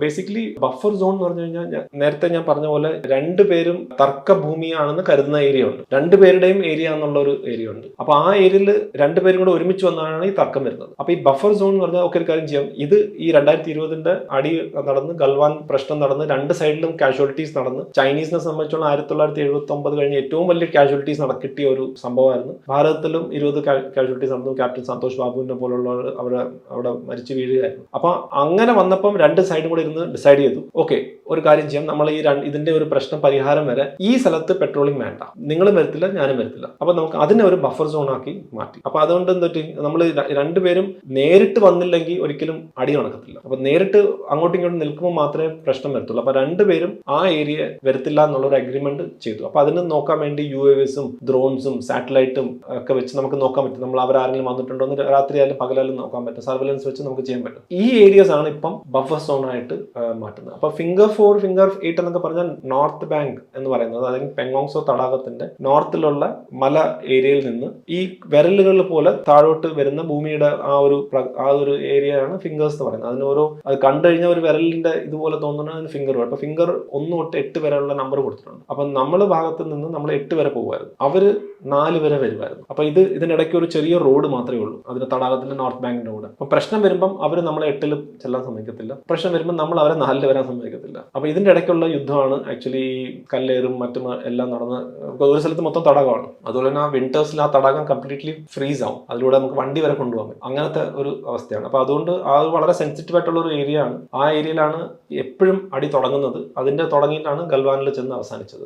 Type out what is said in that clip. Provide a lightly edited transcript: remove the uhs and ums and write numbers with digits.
Basically buffer zone എന്ന് പറഞ്ഞു കഴിഞ്ഞാൽ നേരത്തെ ഞാൻ പറഞ്ഞ പോലെ രണ്ടുപേരും തർക്ക ഭൂമിയാണെന്ന് കരുതുന്ന ഏരിയ ഉണ്ട്. രണ്ടുപേരുടെയും ഏരിയ എന്നുള്ള ഒരു ഏരിയ ഉണ്ട്. അപ്പൊ ആ ഏരിയയിൽ രണ്ടുപേരും കൂടെ ഒരുമിച്ച് വന്നാണ് ഈ തർക്കം വരുന്നത്. അപ്പൊ ഈ ബഫർ സോൺ എന്ന് പറഞ്ഞാൽ ഒക്കെ ഒരു കാര്യം ചെയ്യാം. ഇത് ഈ 2020 അടി നടന്ന് ഗൽവാൻ പ്രശ്നം നടന്ന് രണ്ട് സൈഡിലും കാഷ്വാലിറ്റീസ് നടന്ന് ചൈനീസിനെ സംബന്ധിച്ചുള്ള 1979 കഴിഞ്ഞ് ഏറ്റവും വലിയ കാഷ്വാലിറ്റീസ് കിട്ടിയ ഒരു സംഭവമായിരുന്നു. ഭാരതത്തിലും 20 കാഷ്വാലിറ്റീസ് നടന്നു. ക്യാപ്റ്റൻ സന്തോഷ് ബാബുവിനെ പോലുള്ളവർ അവിടെ മരിച്ചു വീഴുകയായിരുന്നു. അപ്പൊ അങ്ങനെ വന്നപ്പം രണ്ട് സൈഡും കൂടെ ഇരുന്ന് ഡിസൈഡ് ചെയ്തു, ഓക്കെ ഒരു കാര്യം ചെയ്യാം, നമ്മൾ ഈ ഇതിന്റെ ഒരു പ്രശ്നം പരിഹാരം വരെ ഈ സ്ഥലത്ത് പെട്രോളിംഗ് വേണ്ട, നിങ്ങളും വരത്തില്ല ഞാനും വരത്തില്ല, അപ്പൊ നമുക്ക് അതിനെ ഒരു ബഫർ സോൺ ആക്കി മാറ്റി. അപ്പൊ അതുകൊണ്ട് എന്തൊക്കെ നമ്മൾ രണ്ടുപേരും നേരിട്ട് വന്നില്ലെങ്കിൽ ഒരിക്കലും അടി നടക്കത്തില്ല. അപ്പൊ നേരിട്ട് അങ്ങോട്ടും ഇങ്ങോട്ടും നിൽക്കുമ്പോൾ മാത്രമേ പ്രശ്നം വരത്തുള്ളൂ. അപ്പൊ രണ്ടുപേരും ആ ഏരിയ വരത്തില്ല എന്നുള്ള ഒരു അഗ്രിമെന്റ് ചെയ്തു. അപ്പൊ അതിന് നോക്കാൻ വേണ്ടി UAVസും ഡ്രോൺസും സാറ്റലൈറ്റും ഒക്കെ വെച്ച് നമുക്ക് നോക്കാൻ പറ്റും. നമ്മൾ അവരാരെങ്കിലും വന്നിട്ടുണ്ടോ എന്ന് രാത്രി ആയാലും പകലായാലും നോക്കാൻ പറ്റും. സർവൈലൻസ് വെച്ച് നമുക്ക് ചെയ്യാൻ പറ്റും. ഈ ഏരിയസ് ആണ് ഇപ്പം ബഫർ സോൺ ആയിട്ട് മാറ്റുന്നത്. അപ്പൊ ഫിംഗർ 4, ഫിംഗർ 8 എന്നൊക്കെ പറഞ്ഞാൽ നോർത്ത് ബാങ്ക് എന്ന് പറയുന്നത്, അതായത് പെങ്ങോങ്സോ തടാകത്തിന്റെ നോർത്തിലുള്ള മല ഏരിയയിൽ നിന്ന് ഈ വിരലുകൾ പോലെ താഴോട്ട് വരുന്ന ഭൂമിയുടെ ആ ഒരു ഏരിയയാണ് ഫിംഗേഴ്സ് എന്ന് പറയുന്നത്. അത് കണ്ടു കഴിഞ്ഞാൽ ഒരു വിരലിന്റെ ഇതുപോലെ തോന്നുന്നത് അതിന് ഫിംഗർ. അപ്പൊ ഫിംഗർ 1 തൊട്ട് 8 വരെയുള്ള നമ്പർ കൊടുത്തിട്ടുണ്ട്. അപ്പൊ നമ്മളെ ഭാഗത്ത് നിന്ന് നമ്മൾ 8 വരെ പോകുമായിരുന്നു, അവര് 4 വരെ വരുമായിരുന്നു. അപ്പൊ ഇതിനിടയ്ക്ക് ഒരു ചെറിയ റോഡ് മാത്രമേ ഉള്ളൂ, അതിന്റെ തടാകത്തിന്റെ നോർത്ത് ബാങ്കിന്റെ റോഡ്. അപ്പൊ പ്രശ്നം വരുമ്പം അവർ നമ്മളെ 8 ചെല്ലാൻ സമ്മതിക്കത്തില്ല, പ്രശ്നം വരുമ്പോൾ നമ്മൾ അവരെ 4 വരാൻ സമ്മതിക്കത്തില്ല. അപ്പൊ ഇതിന്റെ ഇടയ്ക്കുള്ള യുദ്ധമാണ് ആക്ച്വലി കല്ലേറും മറ്റും എല്ലാം നടന്ന് ഒരു സ്ഥലത്ത് മൊത്തം തടാകമാണ്. അതുപോലെ തന്നെ ആ വിന്റേഴ്സിൽ ആ തടാകം കംപ്ലീറ്റ്ലി ഫ്രീസ് ആവും, അതിലൂടെ നമുക്ക് വണ്ടി വരെ കൊണ്ടുപോകാൻ പറ്റും. അങ്ങനത്തെ ഒരു അവസ്ഥയാണ്. അപ്പൊ അതുകൊണ്ട് അത് വളരെ സെൻസിറ്റീവ് ആയിട്ടുള്ള ഒരു ഏരിയ ആണ്. ആ ഏരിയയിലാണ് എപ്പോഴും അടി തുടങ്ങുന്നത്. അതിന്റെ തുടങ്ങിയിട്ടാണ് ഗൽവാനിൽ ചെന്ന് അവസാനിച്ചത്.